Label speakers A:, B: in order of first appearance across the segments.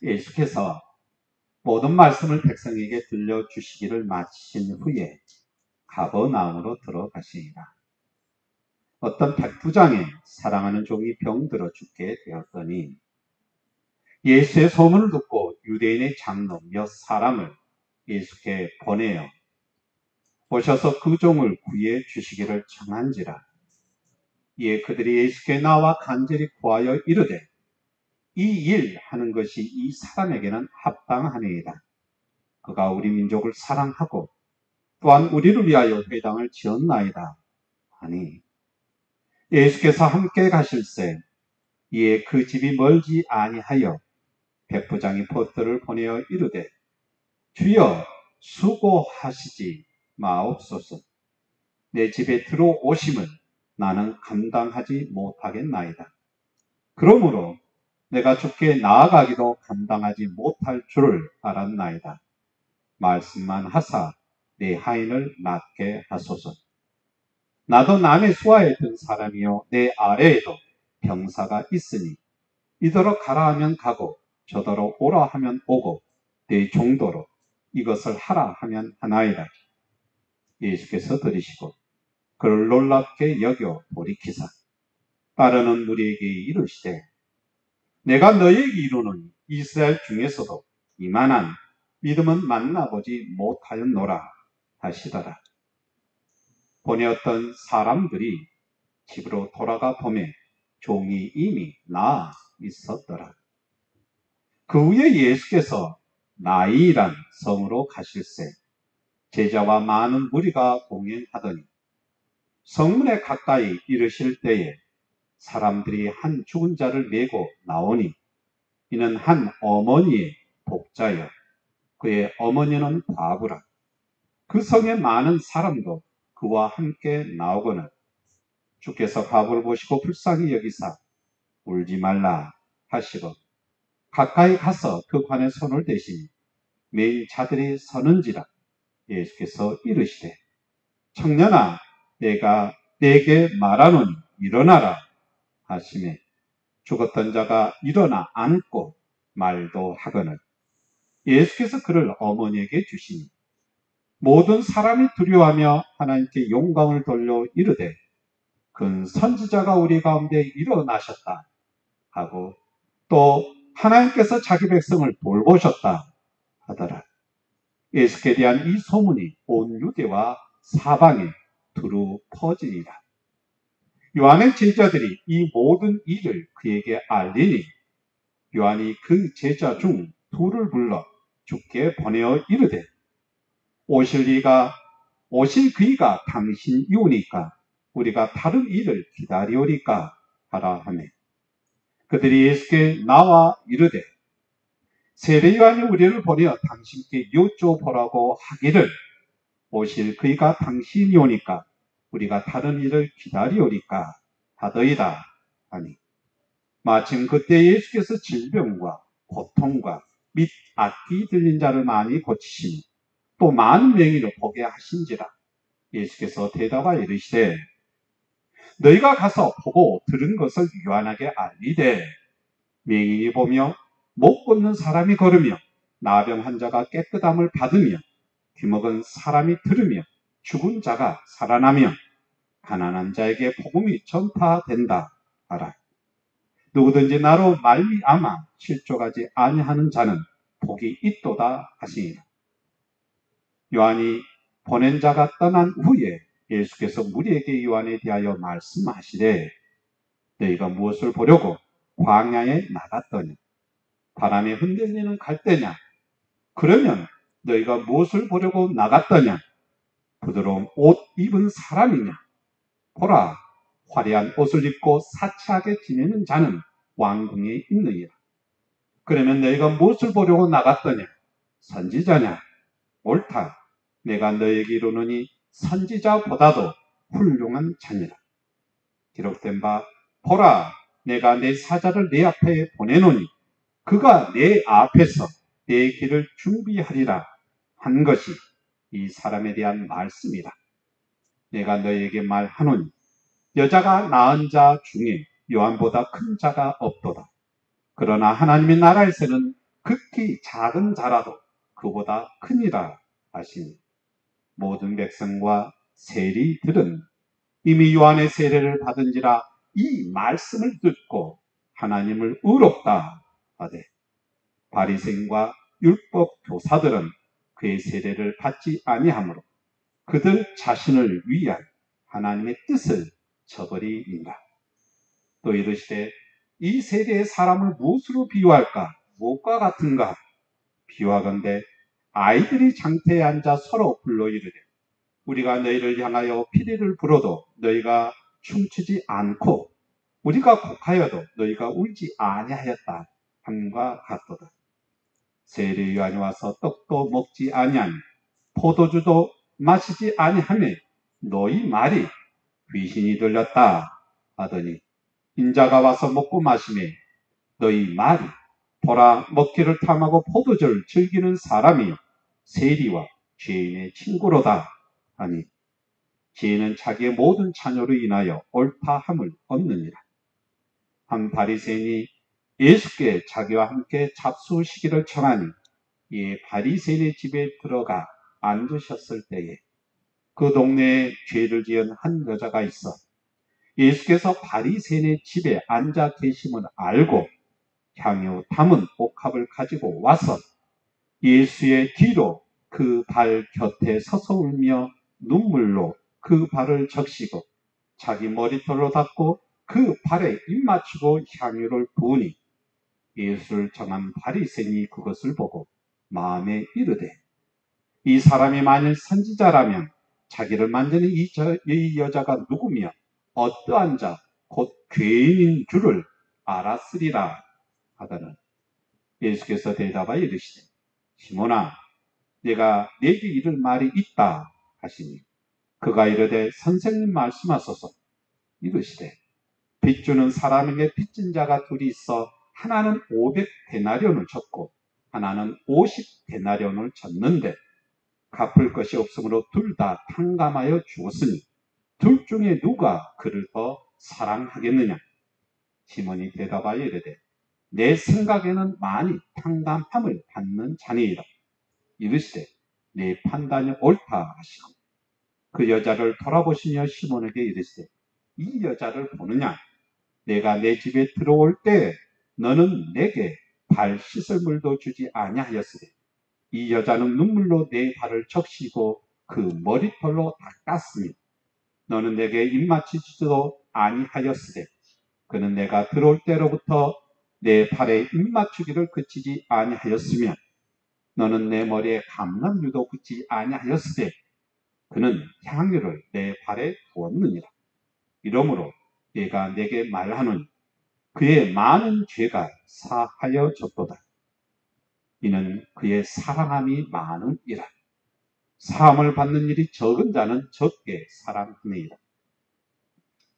A: 예수께서 모든 말씀을 백성에게 들려주시기를 마치신 후에 가버나움으로 들어가시니라. 어떤 백부장의 사랑하는 종이 병들어 죽게 되었더니 예수의 소문을 듣고 유대인의 장로 몇 사람을 예수께 보내어 오셔서 그 종을 구해 주시기를 청한지라. 이에 그들이 예수께 나와 간절히 구하여 이르되 이 일 하는 것이 이 사람에게는 합당하니이다. 그가 우리 민족을 사랑하고 또한 우리를 위하여 회당을 지었나이다 하니 예수께서 함께 가실새 이에 그 집이 멀지 아니하여 백부장이 보트를 보내어 이르되 주여 수고하시지 마옵소서. 내 집에 들어오심을 나는 감당하지 못하겠나이다. 그러므로 내가 주께 나아가기도 감당하지 못할 줄을 알았나이다. 말씀만 하사 내 하인을 낫게 하소서. 나도 남의 수하에 든 사람이요 내 아래에도 병사가 있으니 이더러 가라 하면 가고 저더러 오라 하면 오고 내 정도로 이것을 하라 하면 하나이다. 예수께서 들으시고 그를 놀랍게 여겨 돌이키사 따르는 무리에게 이르시되 내가 너에게 이르노니 이스라엘 중에서도 이만한 믿음은 만나보지 못하였노라 하시더라. 보내었던 사람들이 집으로 돌아가 보매 종이 이미 나아 있었더라. 그 후에 예수께서 나인이란 성으로 가실새 제자와 많은 무리가 공행하더니 성문에 가까이 이르실 때에 사람들이 한 죽은 자를 메고 나오니 이는 한 어머니의 복자여 그의 어머니는 과부라. 그 성에 많은 사람도 그와 함께 나오거늘 주께서 과부를 보시고 불쌍히 여기사 울지 말라 하시고 가까이 가서 그 관에 손을 대시니 메인 자들이 서는지라. 예수께서 이르시되 청년아 내가 내게 말하노니 일어나라 하시매 죽었던 자가 일어나 앉고 말도 하거늘 예수께서 그를 어머니에게 주시니 모든 사람이 두려워하며 하나님께 영광을 돌려 이르되 큰 선지자가 우리 가운데 일어나셨다 하고 또 하나님께서 자기 백성을 돌보셨다 하더라. 예수께 대한 이 소문이 온 유대와 사방에 두루 퍼지니라. 요한의 제자들이 이 모든 일을 그에게 알리니 요한이 그 제자 중 둘을 불러 주께 보내어 이르되 오실 그이가 당신이오니까 우리가 다른 일을 기다리오리까 하라 하매 그들이 예수께 나와 이르되 세례 요한이 우리를 보내어 당신께 여쭤보라고 하기를 오실 그이가 당신이오니까 우리가 다른 일을 기다리오리까 하더이다 하니 마침 그때 예수께서 질병과 고통과 및 악기 들린 자를 많이 고치시니 또 많은 명의를 보게 하신지라. 예수께서 대답하여 이르시되 너희가 가서 보고 들은 것을 요한에게 알리되 맹인이 보며 못 걷는 사람이 걸으며 나병 환자가 깨끗함을 받으며 귀먹은 사람이 들으며 죽은 자가 살아나며 가난한 자에게 복음이 전파된다 하라. 누구든지 나로 말미암아 실족하지 아니하는 자는 복이 있도다 하시니라. 요한이 보낸 자가 떠난 후에 예수께서 무리에게 요한에 대하여 말씀하시되 너희가 무엇을 보려고 광야에 나갔더니 바람에 흔들리는 갈대냐? 그러면 너희가 무엇을 보려고 나갔더냐? 부드러운 옷 입은 사람이냐? 보라, 화려한 옷을 입고 사치하게 지내는 자는 왕궁에 있느니라. 그러면 너희가 무엇을 보려고 나갔더냐? 선지자냐? 옳다. 내가 너에게 이르노니 선지자보다도 훌륭한 자니라. 기록된 바 보라 내가 내 사자를 내 앞에 보내노니 그가 내 앞에서 내 길을 준비하리라 한 것이 이 사람에 대한 말씀이라. 내가 너에게 말하노니 여자가 낳은 자 중에 요한보다 큰 자가 없도다. 그러나 하나님의 나라에서는 극히 작은 자라도 그보다 크니라 하시니 모든 백성과 세리들은 이미 요한의 세례를 받은지라 이 말씀을 듣고 하나님을 의롭다 하되 바리새인과 율법 교사들은 그의 세례를 받지 아니하므로 그들 자신을 위한 하나님의 뜻을 저버리니라. 또 이르시되 이 세대의 사람을 무엇으로 비유할까? 무엇과 같은가? 비유하건대 아이들이 장터에 앉아 서로 불러 이르되 우리가 너희를 향하여 피리를 불어도 너희가 춤추지 않고 우리가 곡하여도 너희가 울지 아니하였다 함과 같도다. 세례 요한이 와서 떡도 먹지 아니하니 포도주도 마시지 아니하며 너희 말이 귀신이 들렸다 하더니 인자가 와서 먹고 마시매 너희 말이 보라 먹기를 탐하고 포도주를 즐기는 사람이요 세리와 죄인의 친구로다 하니 죄인은 자기의 모든 자녀로 인하여 옳다함을 얻느니라. 한 바리새인이 예수께 자기와 함께 잡수시기를 청하니 이 바리새인의 집에 들어가 앉으셨을 때에 그 동네에 죄를 지은 한 여자가 있어 예수께서 바리새인의 집에 앉아 계심을 알고 향유 담은 옥합을 가지고 와서 예수의 뒤로 그 발 곁에 서서 울며 눈물로 그 발을 적시고 자기 머리털로 닦고 그 발에 입 맞추고 향유를 부으니 예수를 정한 바리새인이 그것을 보고 마음에 이르되 이 사람이 만일 선지자라면 자기를 만지는 이 여자가 누구며 어떠한 자 곧 죄인인 줄을 알았으리라 하더는 예수께서 대답하여 이르시되 시몬아 내가 네게 이를 말이 있다 하시니 그가 이르되 선생님 말씀하소서 이르시되 빚주는 사람에게 빚진 자가 둘이 있어 하나는 500데나리온을 졌고 하나는 50데나리온을 졌는데 갚을 것이 없으므로 둘 다 탕감하여 죽었으니 둘 중에 누가 그를 더 사랑하겠느냐? 시몬이 대답하여 이르되 내 생각에는 많이 탕감함을 받는 자니이다. 이르시되 내 판단이 옳다 하시고 그 여자를 돌아보시며 시몬에게 이르시되 이 여자를 보느냐? 내가 내 집에 들어올 때 너는 내게 발 씻을 물도 주지 아니하였으되 이 여자는 눈물로 내 발을 적시고 그 머리털로 닦았으니 너는 내게 입맞추지도 아니하였으되 그는 내가 들어올 때로부터 내 발에 입맞추기를 그치지 아니하였으며 너는 내 머리에 감람유도 붙지 아니하였으되 그는 향유를 내 발에 부었느니라. 이러므로 내가 내게 말하노니 그의 많은 죄가 사하여졌도다. 이는 그의 사랑함이 많음이라. 사함을 받는 일이 적은 자는 적게 사랑하느니라.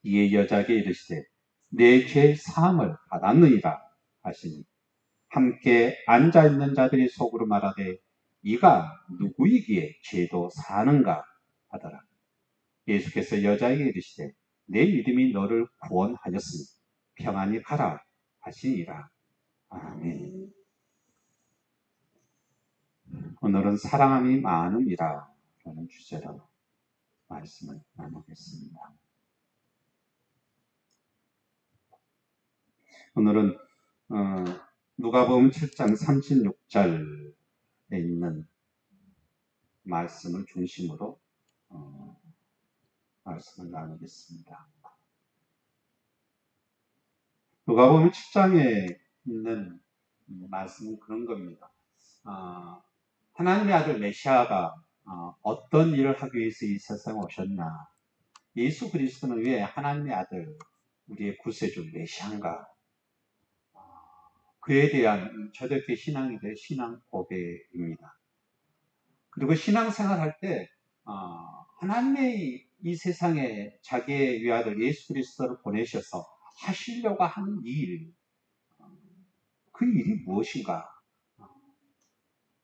A: 이에 여자에게 이르시되 내 죄 사함을 받았느니라 하시니 함께 앉아있는 자들이 속으로 말하되 이가 누구이기에 죄도 사는가 하더라. 예수께서 여자에게 이르시되 내 믿음이 너를 구원하였으니 평안히 가라 하시니라. 아멘. 오늘은 사랑함이 많음이라 라는 주제로 말씀을 나누겠습니다. 오늘은 누가복음 7장 36절에 있는 말씀을 중심으로 말씀을 나누겠습니다. 누가복음 7장에 있는 말씀은 그런 겁니다. 하나님의 아들 메시아가 어떤 일을 하기 위해서 이 세상에 오셨나? 예수 그리스도는 왜 하나님의 아들, 우리의 구세주 메시아인가? 그에 대한 초대교회 신앙에 대한 신앙 고백입니다. 그리고 신앙생활 할 때 하나님의 이 세상에 자기의 외아들 예수 그리스도를 보내셔서 하시려고 하는 일, 그 일이 무엇인가?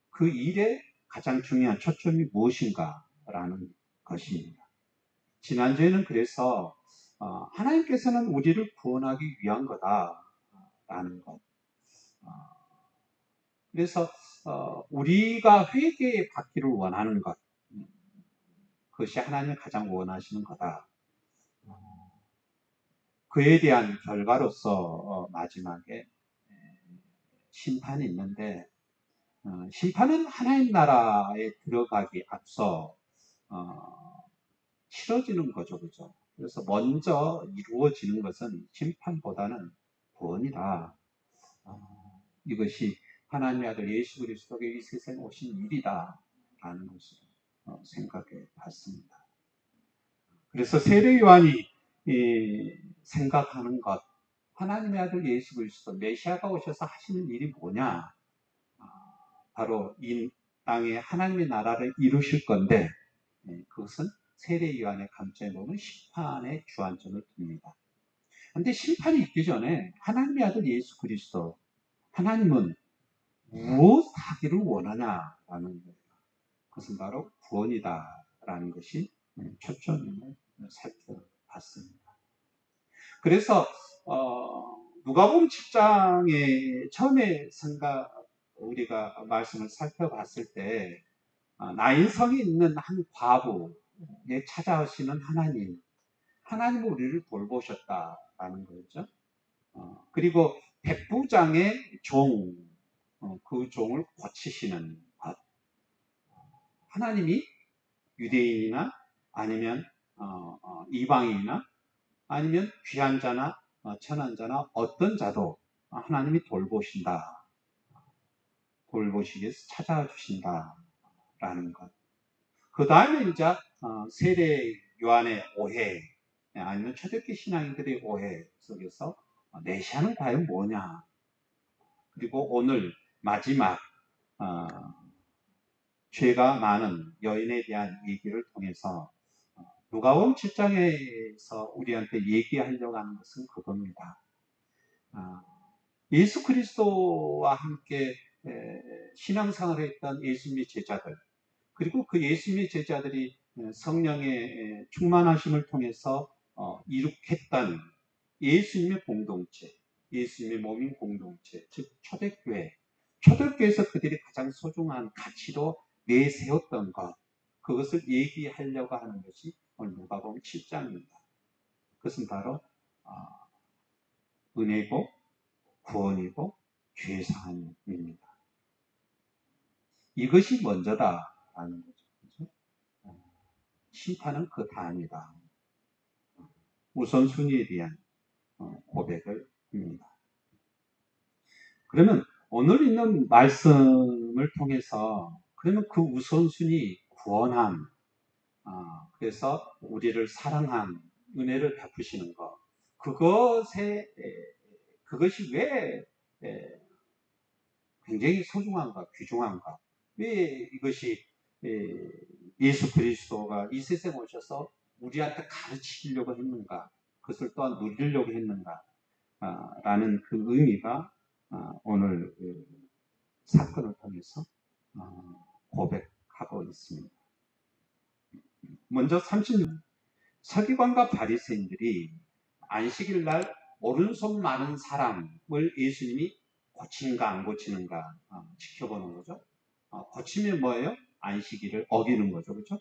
A: 그 일의 가장 중요한 초점이 무엇인가? 라는 것입니다. 지난주에는 그래서 하나님께서는 우리를 구원하기 위한 거다라는 것, 그래서 우리가 회개 받기를 원하는 것, 그것이 하나님이 가장 원하시는 거다. 그에 대한 결과로서 마지막에 심판이 있는데, 심판은 하나님 나라에 들어가기 앞서 치러지는 거죠, 그죠? 그래서 먼저 이루어지는 것은 심판보다는 구원이다. 이것이 하나님의 아들 예수 그리스도가 이 세상에 오신 일이다 라는 것을 생각해 봤습니다. 그래서 세례 요한이 생각하는 것, 하나님의 아들 예수 그리스도 메시아가 오셔서 하시는 일이 뭐냐? 바로 이 땅에 하나님의 나라를 이루실 건데, 그것은 세례 요한의 감점에 보면 심판의 주안점을 둡니다. 그런데 심판이 있기 전에 하나님의 아들 예수 그리스도, 하나님은 무엇 하기를 원하냐라는 거예요. 그것은 바로 구원이다라는 것이 초점을 살펴봤습니다. 그래서 누가복음 7장에 처음에 우리가 말씀을 살펴봤을 때 나인성이 있는 한 과부에 찾아오시는 하나님은 우리를 돌보셨다라는 거죠. 그리고 백부장의 그 종을 고치시는 것. 하나님이 유대인이나 아니면 이방인이나 아니면 귀한 자나 천한 자나 어떤 자도 하나님이 돌보시기 위해서 찾아와 주신다라는 것. 그 다음에 이제 세례 요한의 오해 아니면 초대교회 신앙인들의 오해 속에서 메시아는 과연 뭐냐? 그리고 오늘 마지막 죄가 많은 여인에 대한 얘기를 통해서 누가복음 7장에서 우리한테 얘기하려고 하는 것은 그겁니다. 예수 그리스도와 함께 신앙생활을 했던 예수님의 제자들, 그리고 그 예수님의 제자들이 성령의 충만하심을 통해서 이룩했던 예수님의 공동체, 예수님의 몸인 공동체, 즉 초대교회에서 그들이 가장 소중한 가치로 내세웠던 것, 그것을 얘기하려고 하는 것이 오늘 누가복음 7장입니다. 그것은 바로 은혜고 구원이고 죄사함입니다. 이것이 먼저다라는 거죠. 그렇죠? 심판은 그 다음이다. 우선순위에 대한 고백을 합니다. 그러면 오늘 있는 말씀을 통해서 그러면 그 우선순위 구원함, 그래서 우리를 사랑함, 은혜를 베푸시는 것, 그것이 왜 굉장히 소중한가, 귀중한가, 왜 이것이 예수 그리스도가 이 세상에 오셔서 우리한테 가르치려고 했는가, 그것을 또한 누리려고 했는가 라는 그 의미가 오늘 사건을 통해서 고백하고 있습니다. 먼저 30년 서기관과 바리새인들이 안식일 날 오른손 많은 사람을 예수님이 고치는가 안 고치는가 지켜보는 거죠. 고치면 뭐예요? 안식일을 어기는 거죠. 그렇죠?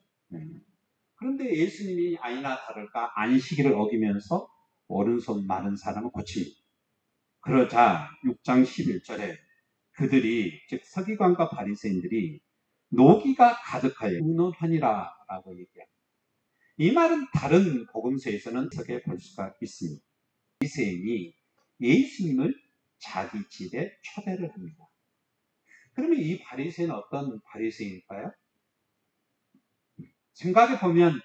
A: 그런데 예수님이 아니나 다를까 안식일을 어기면서 오른손 많은 사람을 고칩니다. 그러자 6장 11절에 그들이, 즉 서기관과 바리새인들이 노기가 가득하여 의논하니라 라고 얘기합니다. 이 말은 다른 복음서에서는 어떻게 볼 수가 있습니다. 바리새인이 예수님을 자기 집에 초대를 합니다. 그러면 이 바리새인은 어떤 바리새인일까요? 생각해 보면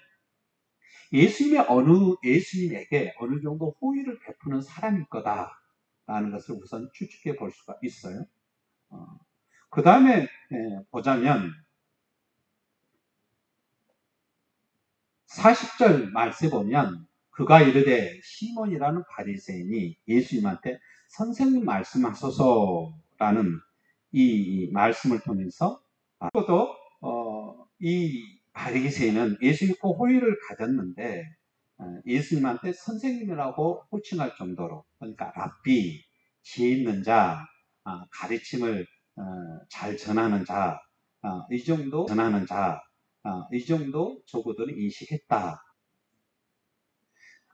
A: 예수님에게 어느 정도 호의를 베푸는 사람일 거다라는 것을 우선 추측해 볼 수가 있어요. 그 다음에 보자면 40절 말씀에 보면 그가 이르되 시몬이라는 바리새인이 예수님한테 선생님 말씀하소서라는 이 말씀을 통해서 또이 바리새인은 예수 믿고 호의를 가졌는데 예수님한테 선생님이라고 호칭할 정도로, 그러니까 랍비, 지혜 있는 자, 가르침을 잘 전하는 자, 이 정도 전하는 자, 이 정도 적어도는 인식했다.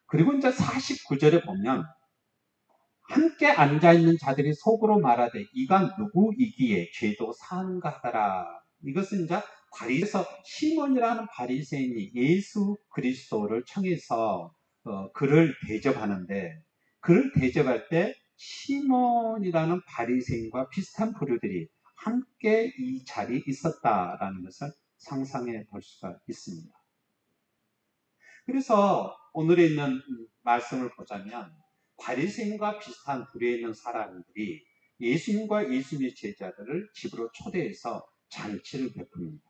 A: 그리고 이제 49절에 보면 함께 앉아있는 자들이 속으로 말하되 이가 누구이기에 죄도 사는가 하더라. 이것은 이제 바리새에서 시몬이라는 바리새인이 예수 그리스도를 청해서 그를 대접하는데, 그를 대접할 때 시몬이라는 바리새인과 비슷한 부류들이 함께 이 자리에 있었다라는 것을 상상해 볼 수가 있습니다. 그래서 오늘에 있는 말씀을 보자면 바리새인과 비슷한 부류에 있는 사람들이 예수님과 예수님의 제자들을 집으로 초대해서 잔치를 베풉니다.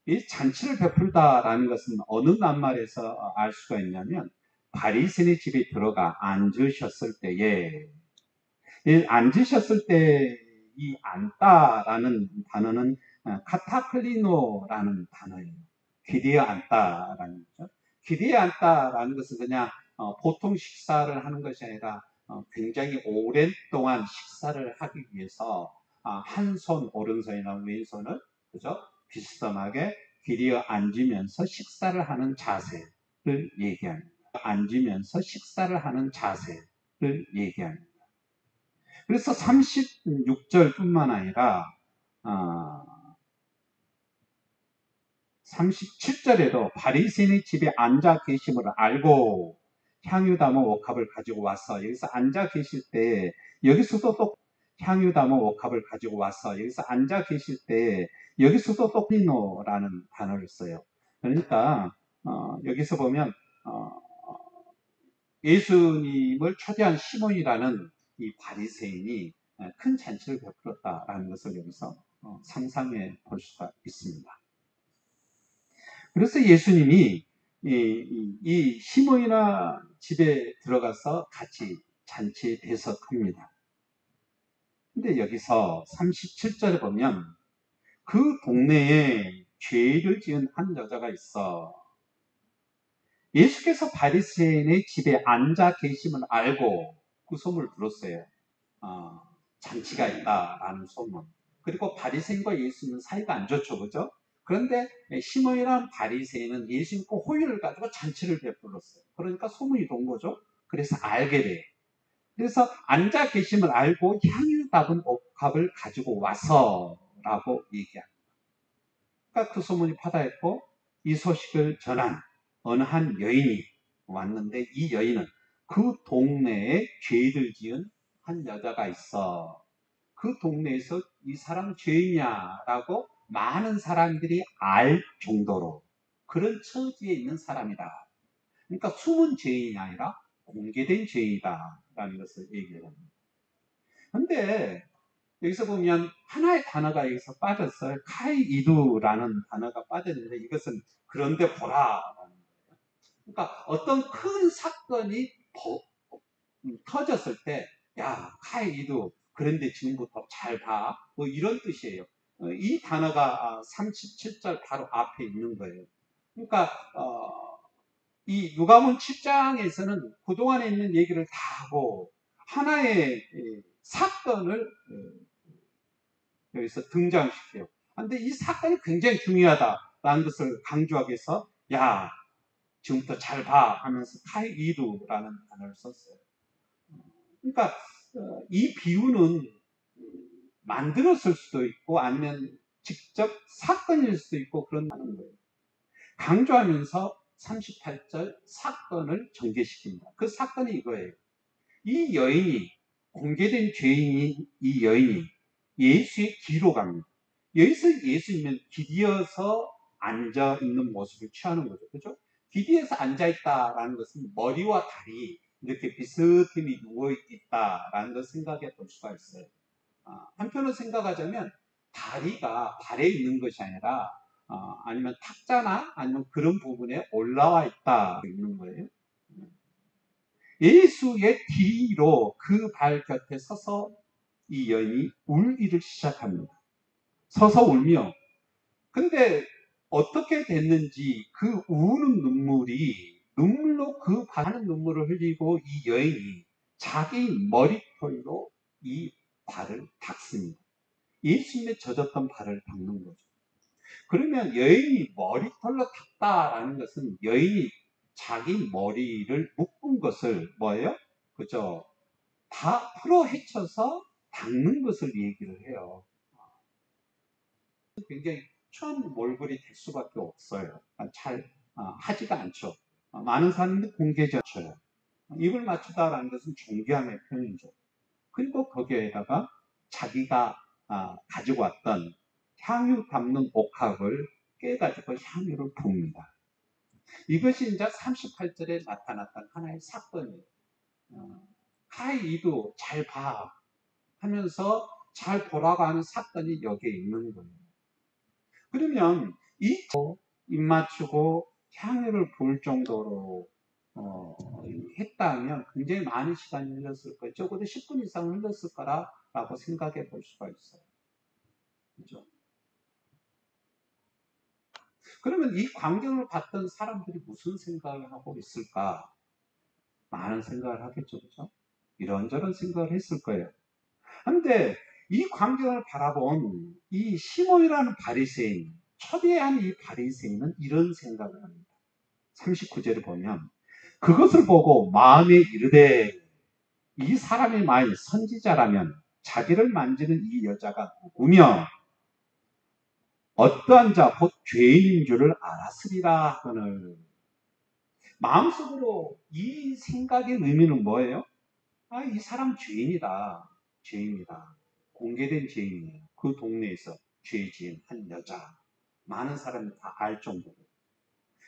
A: 이 잔치를 베풀다라는 것은 어느 낱말에서 알 수가 있냐면 바리새인의 집에 들어가 앉으셨을 때에, 이 앉으셨을 때 이 앉다라는 단어는 카타클리노라는 단어예요. 기대어 앉다라는 거죠. 기대어 앉다라는 것은 그냥 보통 식사를 하는 것이 아니라 굉장히 오랜 동안 식사를 하기 위해서 한 손 오른손이나 왼손을 그죠? 비스듬하게 기대어 앉으면서 식사를 하는 자세를 얘기합니다. 앉으면서 식사를 하는 자세를 얘기합니다. 그래서 36절뿐만 아니라 37절에도 바리새인의 집에 앉아 계심을 알고 향유담은 옥합을 가지고 왔어. 여기서 앉아 계실 때, 여기서도 또 향유담은 옥합을 가지고 왔어. 여기서 앉아 계실 때, 여기서도 또 피노라는 단어를 써요. 그러니까 여기서 보면 예수님을 초대한 시몬이라는 이 바리새인이 큰 잔치를 베풀었다라는 것을 여기서 상상해 볼 수가 있습니다. 그래서 예수님이 이 시몬이나 집에 들어가서 같이 잔치에 배석합니다. 근데 여기서 37절에 보면 그 동네에 죄를 지은 한 여자가 있어. 예수께서 바리새인의 집에 앉아 계심을 알고 그 소문을 들었어요. 잔치가 있다라는 소문. 그리고 바리새인과 예수님은 사이가 안 좋죠, 그죠? 그런데 시몬이라는 바리새인은 예수님과 호의를 가지고 잔치를 베풀었어요. 그러니까 소문이 돈 거죠. 그래서 알게 돼요. 그래서 앉아 계심을 알고 향유 담은 옥합을 가지고 와서라고 얘기합니다. 그러니까 그 소문이 파다했고 이 소식을 전한 어느 한 여인이 왔는데, 이 여인은 그 동네에 죄를 지은 한 여자가 있어. 그 동네에서 이 사람 죄인이야라고 많은 사람들이 알 정도로 그런 처지에 있는 사람이다. 그러니까 숨은 죄인이 아니라 공개된 죄인이다라는 것을 얘기를 합니다. 그런데 여기서 보면 하나의 단어가 여기서 빠졌어요. 카이이두라는 단어가 빠졌는데, 이것은 그런데 보라라는 거예요. 그러니까 어떤 큰 사건이 터졌을 때, 야, 카이이두, 그런데 지금부터 잘 봐. 뭐 이런 뜻이에요. 이 단어가 37절 바로 앞에 있는 거예요. 그러니까 이 누가복음 7장에서는 그동안에 있는 얘기를 다 하고 하나의 사건을 여기서 등장시켜요. 그런데 이 사건이 굉장히 중요하다라는 것을 강조하기 위해서 야, 지금부터 잘 봐 하면서 카이이두라는 단어를 썼어요. 그러니까 이 비유는 만들었을 수도 있고 아니면 직접 사건일 수도 있고 그런다는 거예요. 강조하면서 38절 사건을 전개시킵니다. 그 사건이 이거예요. 이 여인이, 공개된 죄인인 이 여인이 예수의 뒤로 갑니다. 여기서 예수님은 기디어서 앉아 있는 모습을 취하는 거죠. 그죠? 기디에서 앉아 있다라는 것은 머리와 다리 이렇게 비스듬히 누워 있다라는 걸 생각해 볼 수가 있어요. 한편으로 생각하자면 다리가 발에 있는 것이 아니라 아니면 탁자나 아니면 그런 부분에 올라와 있다 있는 거예요. 예수의 뒤로 그 발 곁에 서서 이 여인이 울기를 시작합니다. 서서 울며, 근데 어떻게 됐는지 그 우는 눈물로 그 바는 눈물을 흘리고 이 여인이 자기 머리털로 이 발을 닦습니다. 예수님의 젖었던 발을 닦는 거죠. 그러면 여인이 머리털로 닦다라는 것은 여인이 자기 머리를 묶은 것을 뭐예요? 그죠? 다 풀어 헤쳐서 닦는 것을 얘기를 해요. 굉장히 천 몰골이 될 수밖에 없어요. 잘 하지가 않죠. 많은 사람들이 공개져요. 입을 맞추다라는 것은 존귀함의 표현이죠. 그리고 거기에다가 자기가 가지고 왔던 향유 담는 옥합을 깨가지고 향유를 부읍니다. 이것이 이제 38절에 나타났던 하나의 사건이에요. 하이도 잘 봐 하면서 잘 보라고 하는 사건이 여기에 있는 거예요. 그러면 입 맞추고 향유를 부을 정도로 했다면 굉장히 많은 시간이 흘렀을 거예요. 적어도 10분 이상 흘렀을 거라고 생각해 볼 수가 있어요. 그죠? 그러면 이 광경을 봤던 사람들이 무슨 생각을 하고 있을까? 많은 생각을 하겠죠. 그죠? 이런저런 생각을 했을 거예요. 그런데 이 광경을 바라본 이 시몬이라는 바리새인, 초대한 이 바리새인은 이런 생각을 합니다. 39절을 보면 그것을 보고 마음에 이르되 이 사람이 만일 선지자라면 자기를 만지는 이 여자가 누구며 어떠한 자 곧 죄인인 줄을 알았으리라 하거늘. 마음속으로 이 생각의 의미는 뭐예요? 이 사람 죄인이다. 죄인이다. 공개된 죄인이에요. 그 동네에서 죄 지은 한 여자. 많은 사람이 다 알 정도로.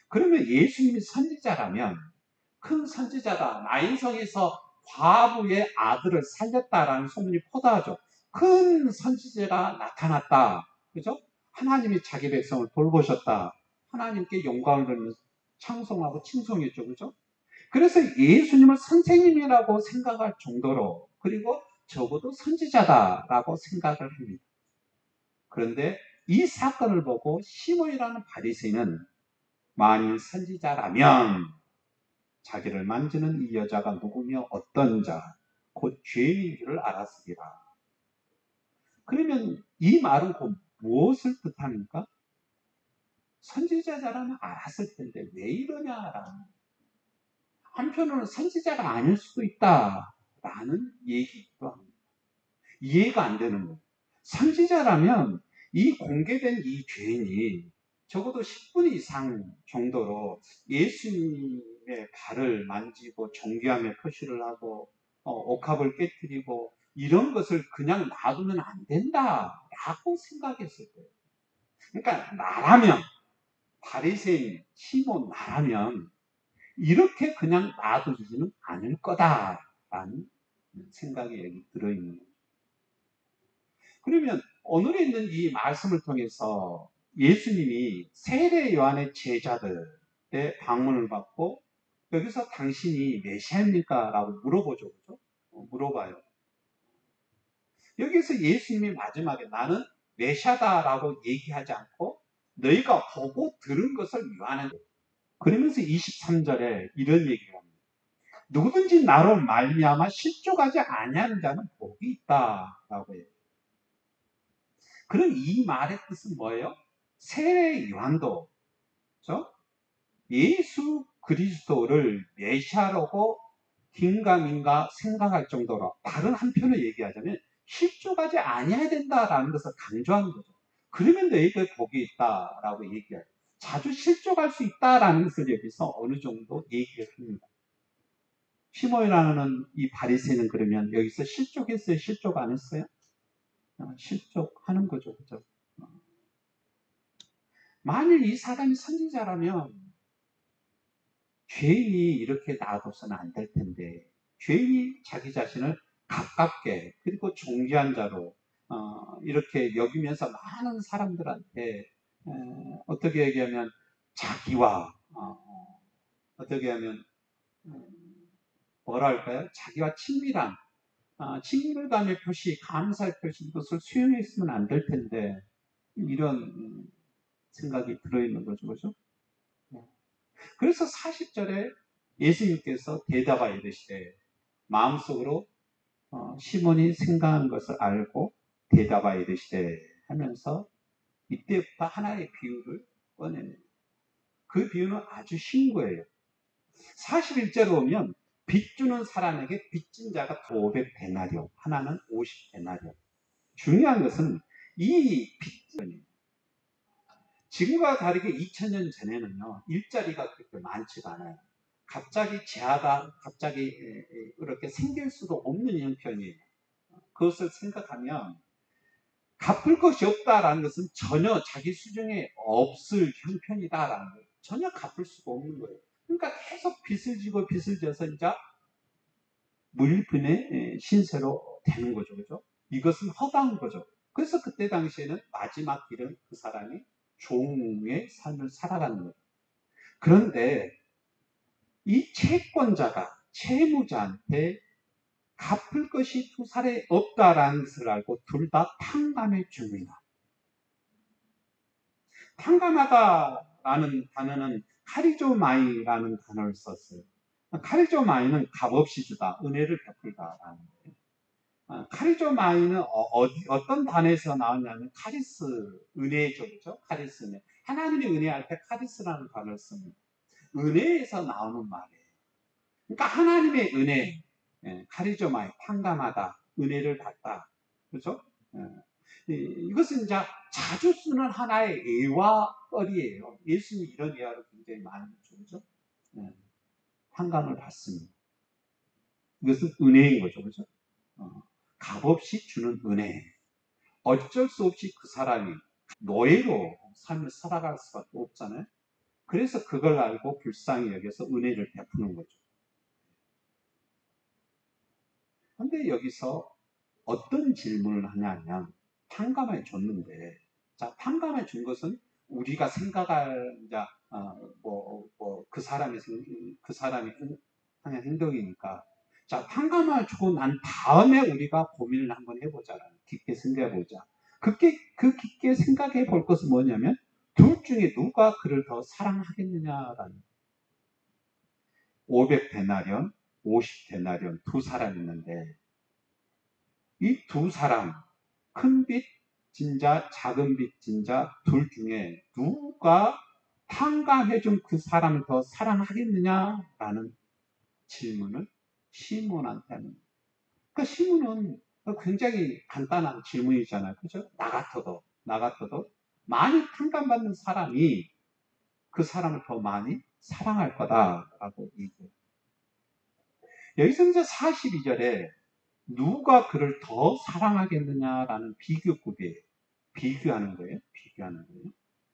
A: 그러면 예수님이 선지자라면 큰 선지자다. 나인성에서 과부의 아들을 살렸다라는 소문이 포도하죠. 큰 선지자가 나타났다. 그죠? 하나님이 자기 백성을 돌보셨다. 하나님께 영광을 돌리면서 찬송하고 칭송했죠. 그죠? 그래서 예수님을 선생님이라고 생각할 정도로, 그리고 적어도 선지자다라고 생각을 합니다. 그런데 이 사건을 보고 시몬이라는 바리새인은 만일 선지자라면 자기를 만지는 이 여자가 누구며 어떤 자, 곧 죄인인 줄을 알았으리라. 그러면 이 말은 곧 무엇을 뜻합니까? 선지자라면 알았을 텐데 왜 이러냐라는, 한편으로는 선지자가 아닐 수도 있다라는 얘기도 합니다. 이해가 안 되는 거예요. 선지자라면 이 공개된 이 죄인이 적어도 10분 이상 정도로 예수님의 발을 만지고 존귀함의 표시를 하고 옥합을 깨뜨리고 이런 것을 그냥 놔두면 안 된다라고 생각했을 거예요. 그러니까 나라면, 바리새인 시몬 나라면 이렇게 그냥 놔두지는 않을 거다라는 생각이 여기 들어있는 거예요. 그러면 오늘에 있는 이 말씀을 통해서 예수님이 세례 요한의 제자들의 방문을 받고 여기서 당신이 메시아입니까? 라고 물어보죠. 그죠? 물어봐요. 여기서 예수님이 마지막에 나는 메시아다라고 얘기하지 않고 너희가 보고 들은 것을 요한은, 그러면서 23절에 이런 얘기를 합니다. 누구든지 나로 말미암아 실족하지 아니하는 자는 복이 있다라고 해요. 그럼 이 말의 뜻은 뭐예요? 세례 요한도 그렇죠? 예수 그리스도를 메시아라고 긴가민가 생각할 정도로, 다른 한편으로 얘기하자면 실족하지 아니해야 된다라는 것을 강조하는 거죠. 그러면 너희에게 복이 있다라고 얘기해요. 자주 실족할 수 있다라는 것을 여기서 어느 정도 얘기를 합니다. 시몬이라는 이 바리새인은 그러면 여기서 실족했어요? 실족 안 했어요? 실족하는 거죠. 그죠? 만일 이 사람이 선지자라면 죄인이 이렇게 놔둬서는 안 될 텐데, 죄인이 자기 자신을 가깝게 그리고 존귀한 자로 이렇게 여기면서 많은 사람들한테 어떻게 얘기하면 자기와 어떻게 하면 뭐랄까요? 자기와 친밀한 친밀감의 표시, 감사의 표시, 이것을 수용했으면 안 될 텐데 이런 생각이 들어있는 거죠. 그죠? 그래서 40절에 예수님께서 대답하여 이르시되 마음속으로 시몬이 생각한 것을 알고 대답하여 이르시되 하면서 이때부터 하나의 비유를 꺼냅니다. 그 비유는 아주 신고해요. 41절에 보면 빚 주는 사람에게 빚진 자가 500데나리온, 하나는 50데나리온. 중요한 것은 이 빚은 지금과 다르게 2000년 전에는요, 일자리가 그렇게 많지가 않아요. 갑자기 재하가 갑자기 이렇게 생길 수도 없는 형편이에요. 그것을 생각하면 갚을 것이 없다라는 것은 전혀 자기 수중에 없을 형편이다라는 거예요. 전혀 갚을 수가 없는 거예요. 그러니까 계속 빚을 지고 빚을 져서 이제 무일푼의 신세로 되는 거죠. 그죠? 이것은 허다한 거죠. 그래서 그때 당시에는 마지막 길은 그 사람이 종의 삶을 살아가는 거예요. 그런데 이 채권자가 채무자한테 갚을 것이 두 살에 없다라는 것을 알고 둘 다 탕감해 줍니다. 탕감하다라는 단어는 카리조마이라는 단어를 썼어요. 카리조마이는 값없이 주다, 은혜를 베풀다라는 거예요. 카리조마이는 어떤 단어에서 나왔냐면 카리스, 은혜죠. 그죠? 카리스 은혜. 하나님의 은혜할 때 카리스라는 단어를 씁니다. 은혜에서 나오는 말이에요. 그러니까 하나님의 은혜, 카리조마이, 탕감하다, 은혜를 받다. 그죠? 이것은 이제 자주 쓰는 하나의 예화어리예요. 예수님이 이런 예화를 굉장히 많이 주죠. 탕감을 받습니다. 이것은 은혜인 거죠. 그죠? 값없이 주는 은혜. 어쩔 수 없이 그 사람이 노예로 삶을 살아갈 수밖에 없잖아요. 그래서 그걸 알고 불쌍히 여겨서 은혜를 베푸는 거죠. 근데 여기서 어떤 질문을 하냐면, 탕감해 줬는데, 자, 탕감해 준 것은 우리가 생각할, 그 사람이 하는 행동이니까, 자, 탕감을 주고 난 다음에 우리가 고민을 한번 해보자. 깊게 생각해보자. 그 깊게 생각해 볼 것은 뭐냐면, 둘 중에 누가 그를 더 사랑하겠느냐라는, 500데나리온, 50데나리온 두 사람이 있는데, 이 두 사람, 큰 빚 진자, 작은 빚 진자 둘 중에 누가 탕감해준 그 사람을 더 사랑하겠느냐라는 질문을 시몬한테 합니다. 그 시몬은 굉장히 간단한 질문이잖아요. 그죠? 나 같아도 많이 탕감받는 사람이 그 사람을 더 많이 사랑할 거다라고 얘기해요. 여기서 이제 42절에 누가 그를 더 사랑하겠느냐라는 비교급이에요. 비교하는 거예요.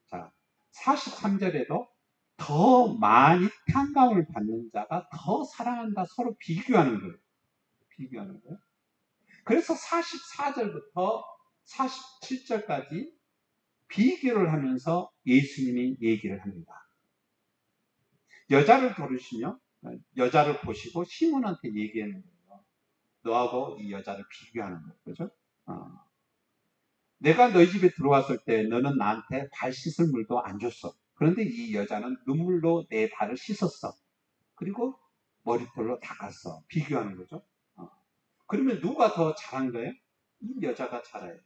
A: 자, 43절에도 더 많이 평강을 받는 자가 더 사랑한다. 서로 비교하는 거예요. 그래서 44절부터 47절까지 비교를 하면서 예수님이 얘기를 합니다. 여자를 보시고 시몬한테 얘기하는 거예요. 너하고 이 여자를 비교하는 거예요. 그죠? 내가 너희 집에 들어왔을 때 너는 나한테 발 씻을 물도 안 줬어. 그런데 이 여자는 눈물로 내 발을 씻었어. 그리고 머리털로 닦았어. 비교하는 거죠. 그러면 누가 더 잘한 거예요? 이 여자가 잘해요.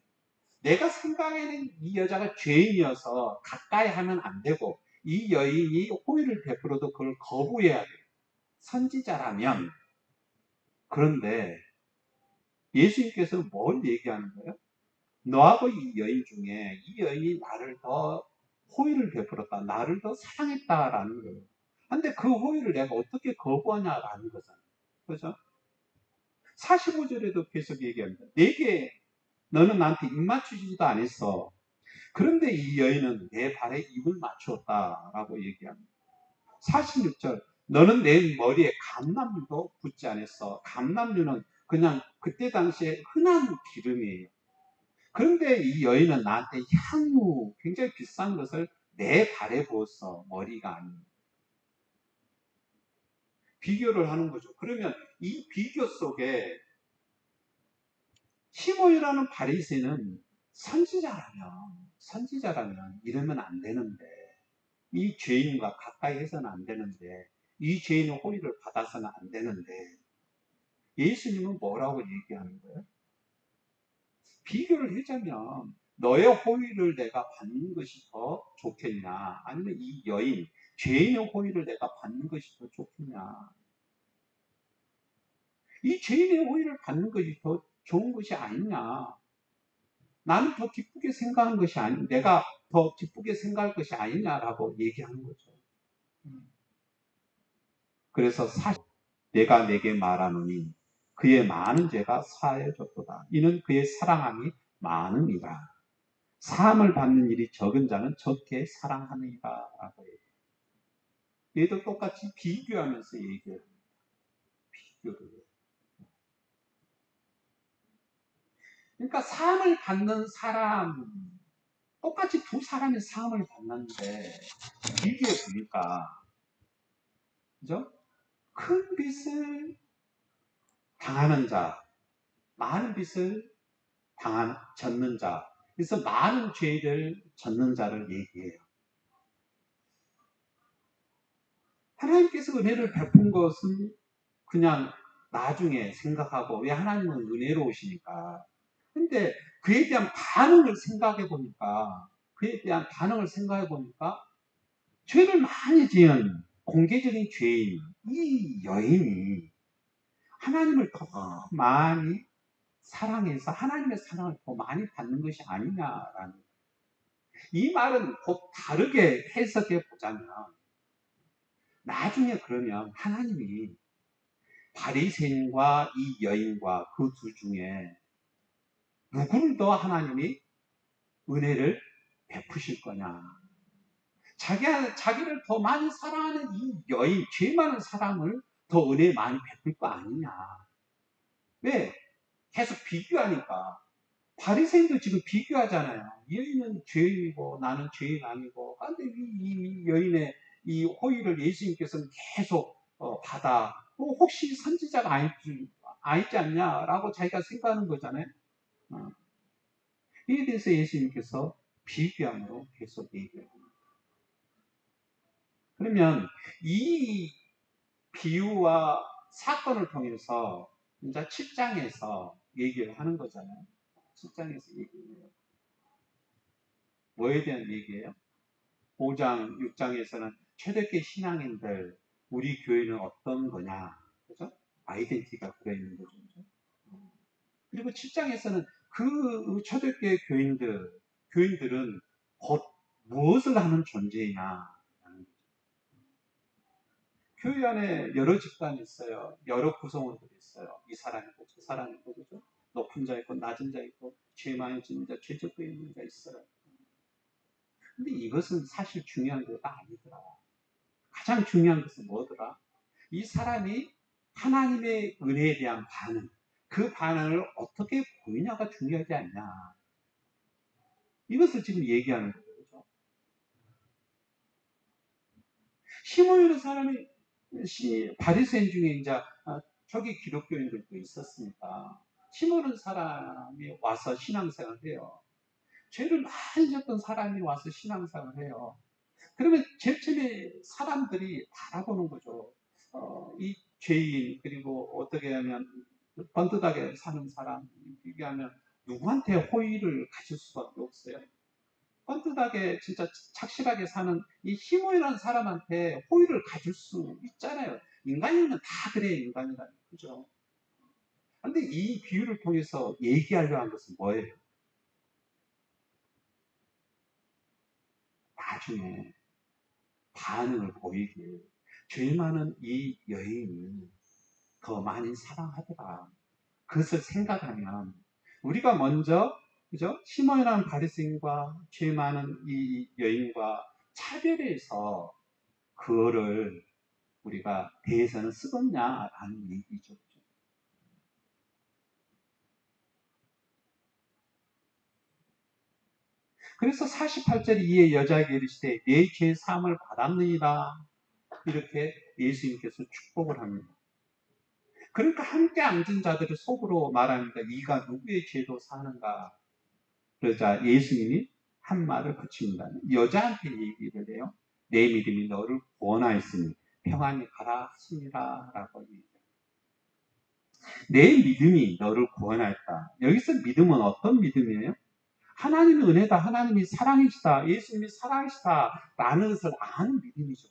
A: 내가 생각에는 이 여자가 죄인이어서 가까이 하면 안 되고 이 여인이 호의를 베풀어도 그걸 거부해야 돼요. 선지자라면. 그런데 예수님께서 뭘 얘기하는 거예요? 너하고 이 여인 중에 이 여인이 나를 더 호의를 베풀었다. 나를 더 사랑했다라는 거예요. 근데 그 호의를 내가 어떻게 거부하냐라는 거잖아요. 그죠? 45절에도 계속 얘기합니다. 내게 너는 나한테 입 맞추지도 않았어. 그런데 이 여인은 내 발에 입을 맞추었다라고 얘기합니다. 46절 너는 내 머리에 감람유도 붓지 않았어. 감람유는 그냥 그때 당시에 흔한 기름이에요. 그런데 이 여인은 나한테 향유, 굉장히 비싼 것을 내 발에 부었어. 머리가 아니에요. 비교를 하는 거죠. 그러면 이 비교 속에 시몬이라는 바리새인은 선지자라면 이러면 안 되는데, 이 죄인과 가까이 해서는 안 되는데, 이 죄인의 호의를 받아서는 안 되는데, 예수님은 뭐라고 얘기하는 거예요? 비교를 하자면 너의 호의를 내가 받는 것이 더 좋겠냐, 아니면 이 여인, 죄인의 호의를 내가 받는 것이 더 좋겠냐. 이 죄인의 호의를 받는 것이 더 좋은 것이 아니냐. 나는 더 기쁘게 생각하는 것이 아니, 내가 더 기쁘게 생각할 것이 아니냐라고 얘기하는 거죠. 그래서 내가 내게 말하노니 그의 많은 죄가 사하여졌도다. 이는 그의 사랑함이 많음이라. 사함을 받는 일이 적은 자는 적게 사랑하느니라 라고 얘기해요. 얘도 똑같이 비교하면서 얘기해요. 비교를. 그러니까 사함을 받는 사람, 똑같이 두 사람이 사함을 받는데 비교해 보니까, 그죠? 큰 빚을 당하는 자, 많은 빚을 졌는 자, 그래서 많은 죄를 졌는 자를 얘기해요. 하나님께서 은혜를 베푼 것은 그냥 나중에 생각하고, 왜 하나님은 은혜로우시니까. 근데 그에 대한 반응을 생각해 보니까, 죄를 많이 지은 공개적인 죄인, 이 여인이 하나님을 더 많이 사랑해서 하나님의 사랑을 더 많이 받는 것이 아니냐라는, 이 말은 곧 다르게 해석해 보자면, 나중에 그러면 하나님이 바리새인과 이 여인과 그 두 중에 누구를 더 하나님이 은혜를 베푸실 거냐. 자기를 더 많이 사랑하는 이 여인, 죄 많은 사람을 더 은혜 많이 베풀 거 아니냐. 왜? 계속 비교하니까. 바리새인도 지금 비교하잖아요. 이 여인은 죄인이고 나는 죄인 아니고. 그런데 이 여인의 이 호의를 예수님께서는 계속 받아. 혹시 선지자가 아니지 않냐라고 자기가 생각하는 거잖아요. 이에 대해서 예수님께서 비교함으로 계속 얘기합니다. 그러면 이 비유와 사건을 통해서 이제 7장에서 얘기를 하는 거잖아요. 7장에서 얘기해요. 뭐에 대한 얘기예요? 5장, 6장에서는 초대교회 신앙인들, 우리 교회는 어떤 거냐, 그죠? 아이덴티티가 들어있는 거죠. 그리고 7장에서는 그 초대교회 교인들은 곧 무엇을 하는 존재냐. 교회 안에 여러 집단이 있어요. 여러 구성원들이 있어요. 이 사람이 있고 저 사람이 있고, 그죠? 높은 자 있고 낮은 자 있고 죄 많이 짓는 자, 죄 적고 있는 자 있어요. 근데 이것은 사실 중요한 거가 아니더라. 가장 중요한 것은 뭐더라? 이 사람이 하나님의 은혜에 대한 반응, 그 반응을 어떻게 보이냐가 중요하지 않냐. 이것을 지금 얘기하는 거죠. 그죠? 시몬이라는 사람이 바리새인 중에 이제 초기 기독교인들도 있었으니까 시몬은 사람이 와서 신앙생활을 해요. 죄를 많이 졌던 사람이 와서 신앙생활을 해요. 그러면 제일 처음에 사람들이 바라보는 거죠. 이 죄인, 그리고 어떻게 하면 번듯하게 사는 사람, 비교하면 누구한테 호의를 가질 수밖에 없어요. 뻔뜻하게 진짜 착실하게 사는 이 시몬이라는 사람한테 호의를 가질 수 있잖아요. 인간이면 다 그래, 인간이라는, 그죠? 근데 이 비유를 통해서 얘기하려고 한 것은 뭐예요? 나중에 반응을 보이길, 죄 많은 이 여인이 더 많이 사랑하더라. 그것을 생각하면 우리가 먼저, 그죠? 시몬이라는 바리새인과 죄 많은 이 여인과 차별해서 그거를 우리가 대해서는 쓰겠냐라는 얘기죠. 그래서 48절 이에 여자에게 이르시되 내 죄 사함을 받았느니라, 이렇게 예수님께서 축복을 합니다. 그러니까 함께 앉은 자들이 속으로 말합니다. 이가 누구의 죄도 사는가? 그러자 예수님이 한 말을 붙입니다. 여자한테 얘기를 해요. 내 믿음이 너를 구원하였으니 평안히 가라 하시니라 라고 얘기해요. 내 믿음이 너를 구원하였다. 여기서 믿음은 어떤 믿음이에요? 하나님의 은혜다, 하나님이 사랑이시다, 예수님이 사랑이시다 라는 것을 아는 믿음이죠.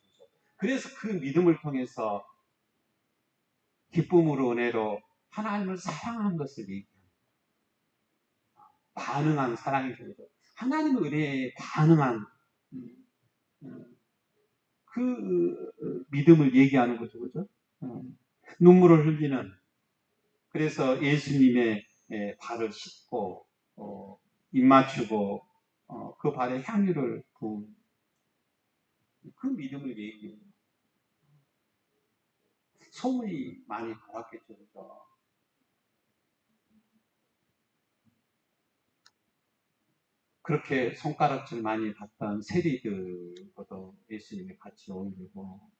A: 그래서 그 믿음을 통해서 기쁨으로 은혜로 하나님을 사랑하는 것을 얘기합니다. 반응한 사랑이죠. 하나님의 은혜에 반응한 그 믿음을 얘기하는 거죠. 그죠? 눈물을 흘리는, 그래서 예수님의 발을 씻고 입 맞추고 그 발에 향유를 부은 그 믿음을 얘기해요. 소문이 많이 돌았겠죠. 그죠? 그렇게 손가락질 많이 받던 세리들과도 예수님이 같이 어울리고,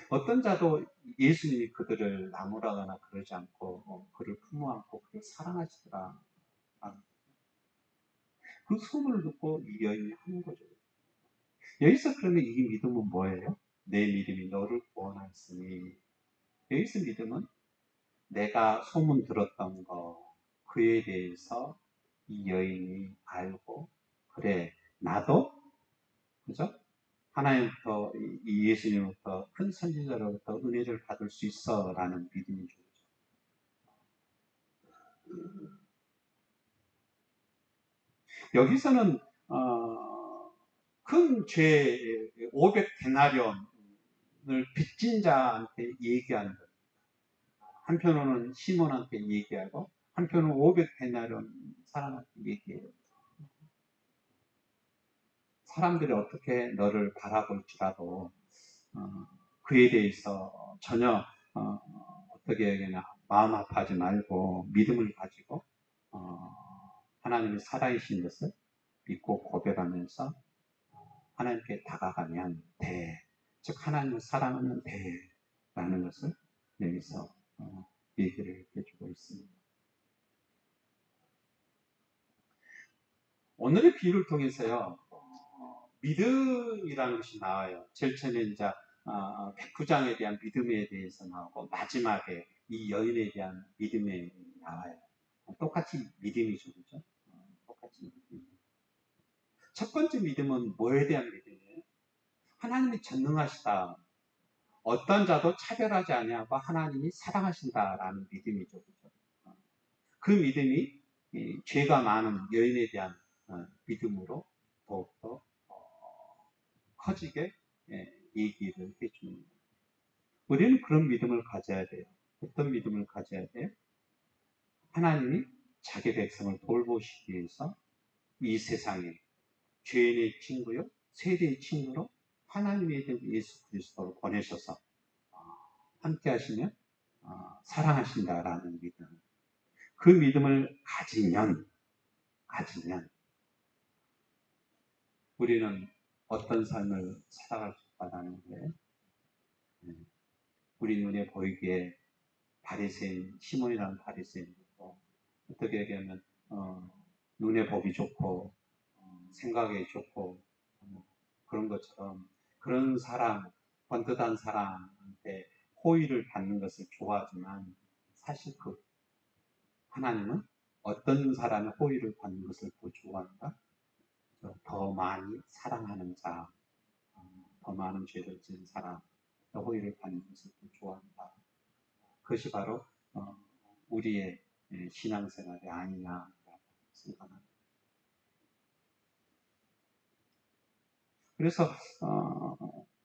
A: 어떤 자도 예수님이 그들을 나무라거나 그러지 않고 그를 품어 안고 그를 사랑하시더라. 그 소문을 듣고 이 여인이 하는 거죠. 여기서 그러면 이 믿음은 뭐예요? 내 믿음이 너를 구원하였으니. 여기서 믿음은 내가 소문 들었던 거, 그에 대해서 이 여인이 알고, 그래, 나도, 그죠? 하나님부터, 이 예수님부터, 큰 선지자로부터 은혜를 받을 수 있어 라는 믿음이죠. 여기서는 큰 죄, 500데나리온을 빚진 자한테 얘기하는 거예요. 한편으로는 시몬한테 얘기하고 한편으로는 500데나리온 사람한테 얘기해요. 사람들이 어떻게 너를 바라볼지라도 그에 대해서 전혀 어떻게 얘기냐, 마음 아파하지 말고 믿음을 가지고 하나님의 살아계신 것을 믿고 고백하면서 하나님께 다가가면 돼. 즉 하나님을 사랑하면 돼. 라는 것을 여기서 얘기를 해주고 있습니다. 오늘의 비유를 통해서요, 믿음이라는 것이 나와요. 제일 처음에 이제 백부장에 대한 믿음에 대해서 나오고 마지막에 이 여인에 대한 믿음에 나와요. 똑같이 믿음이죠, 그렇죠? 똑같이 믿음. 첫 번째 믿음은 뭐에 대한 믿음이에요? 하나님이 전능하시다. 어떤 자도 차별하지 아니하고 하나님이 사랑하신다라는 믿음이죠, 그렇죠? 그 믿음이 죄가 많은 여인에 대한 믿음으로 더욱더 커지게 얘기를 해줍니다. 우리는 그런 믿음을 가져야 돼요. 어떤 믿음을 가져야 돼요? 하나님이 자기 백성을 돌보시기 위해서 이 세상에 죄인의 친구요, 세대의 친구로 하나님의 예수 그리스도를 보내셔서 함께 하시며 사랑하신다라는 믿음. 그 믿음을 가지면 우리는 어떤 삶을 살아갈 수 있다는 게 우리 눈에 보이기에 바리새인, 시몬이라는 바리새인이고 어떻게 얘기하면 눈에 보기 좋고 생각이 좋고 그런 것처럼 그런 사람, 번듯한 사람한테 호의를 받는 것을 좋아하지만 사실 그 하나님은 어떤 사람의 호의를 받는 것을 더 좋아한다? 더 많이 사랑하는 자, 더 많은 죄를 지은 사람, 더 호의를 받는 것을 더 좋아한다. 그것이 바로 우리의 신앙생활이 아니냐라고 생각합니다. 그래서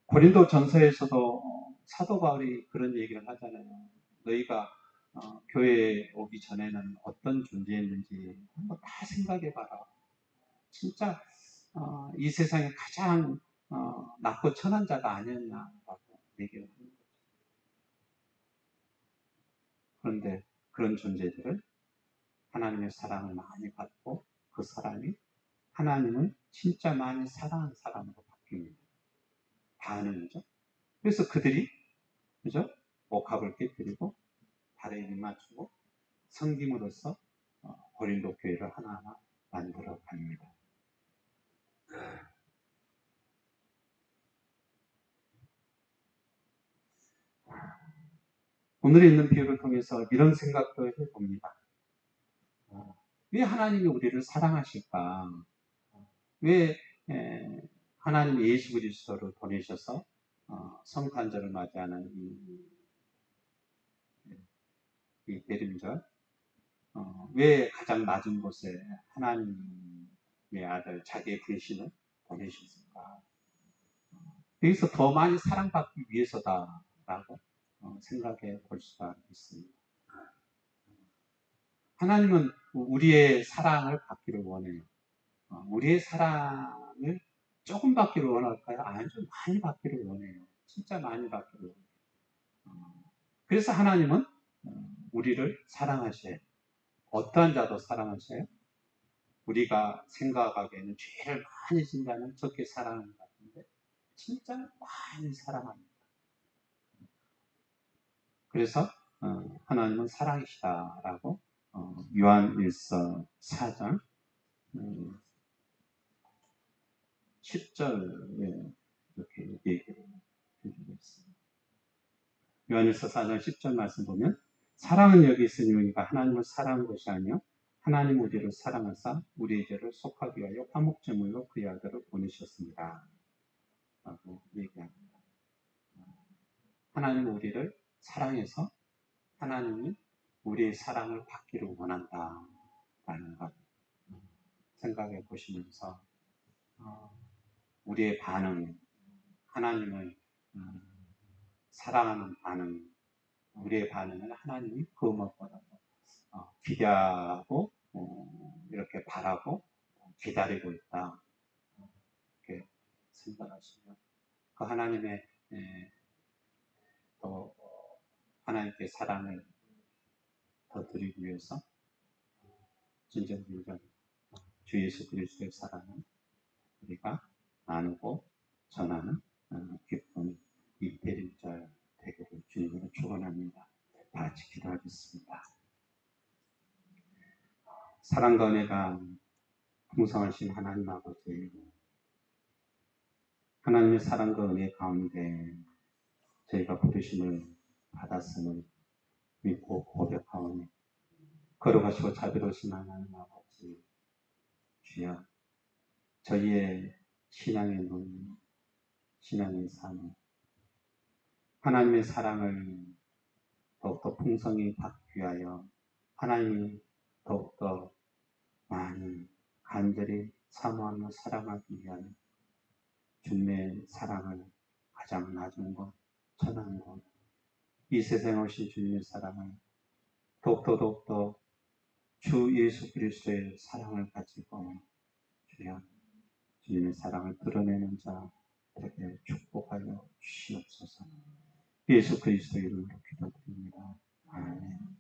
A: 고린도 전서에서도 사도 바울이 그런 얘기를 하잖아요. 너희가 교회에 오기 전에는 어떤 존재였는지 한번 다 생각해봐라. 진짜 이 세상에 가장 낮고 천한 자가 아니었냐라고 얘기를 합니다. 그런데 그런 존재들을 하나님의 사랑을 많이 받고 그 사람이 하나님을 진짜 많이 사랑하는 사람으로 바뀝니다. 반응이죠. 그래서 그들이 그죠? 복합을 깨뜨리고 발에 입맞추고 섬김으로써 고린도 교회를 하나하나 만들어 갑니다. 오늘에 있는 비유를 통해서 이런 생각도 해봅니다. 왜 하나님이 우리를 사랑하실까? 왜 하나님이 예수 그리스도를 보내셔서 성탄절을 맞이하는 이 대림절, 왜 가장 낮은 곳에 하나님의 아들 자기의 분신을 보내셨을까? 여기서 더 많이 사랑받기 위해서다라고 생각해 볼 수가 있습니다. 하나님은 우리의 사랑을 받기를 원해요. 우리의 사랑을 조금 받기를 원할까요? 아주 많이 받기를 원해요. 진짜 많이 받기를 원해요. 그래서 하나님은 우리를 사랑하셔요. 어떠한 자도 사랑하셔요? 우리가 생각하기에는 죄를 많이 진다면 적게 사랑하는 것 같은데 진짜 많이 사랑합니다. 그래서 하나님은 사랑이시다라고 요한 1서 4장 10절에 이렇게 얘기를 해주고 있습니다. 요한1서 4장 10절 말씀 보면 사랑은 여기 있으니 우리가 하나님을 사랑한 것이 아니요 하나님 우리를 사랑하사 우리의 죄를 속하기 위하여 화목제물로 그의 아들을 보내셨습니다. 라고 얘기합니다. 하나님은 우리를 사랑해서 하나님이 우리의 사랑을 받기를 원한다라는 것 생각해 보시면서 우리의 반응, 하나님을 사랑하는 반응, 우리의 반응을 하나님이 그 무엇보다 기대하고 이렇게 바라고 기다리고 있다 이렇게 생각하시면 그 하나님의 또 하나님께 사랑을 더 드리기 위해서 진정 주 예수 그리스도의 사랑을 우리가 나누고 전하는 기쁨 이 대림절 되기를 주님으로 축원합니다. 다 같이 기도하겠습니다. 사랑과 은혜가 풍성하신 하나님 아버지, 하나님의 사랑과 은혜 가운데 저희가 부르심을 받았음을 믿고 고백하오니 거룩하시고 자비로우신 하나님 아버지, 주여 저희의 신앙의 눈, 신앙의 삶, 하나님의 사랑을 더욱더 풍성히 받기 위하여 하나님이 더욱더 많이 간절히 사모하며 사랑하기 위하여 주님의 사랑을 가장 낮은 곳, 천한 곳, 이 세상에 오신 주님의 사랑을 더욱더 주 예수 그리스도의 사랑을 가지고 주여 주님의 사랑을 드러내는 자 되게 축복하여 주시옵소서. 예수 그리스도 이름으로 기도드립니다. 아멘.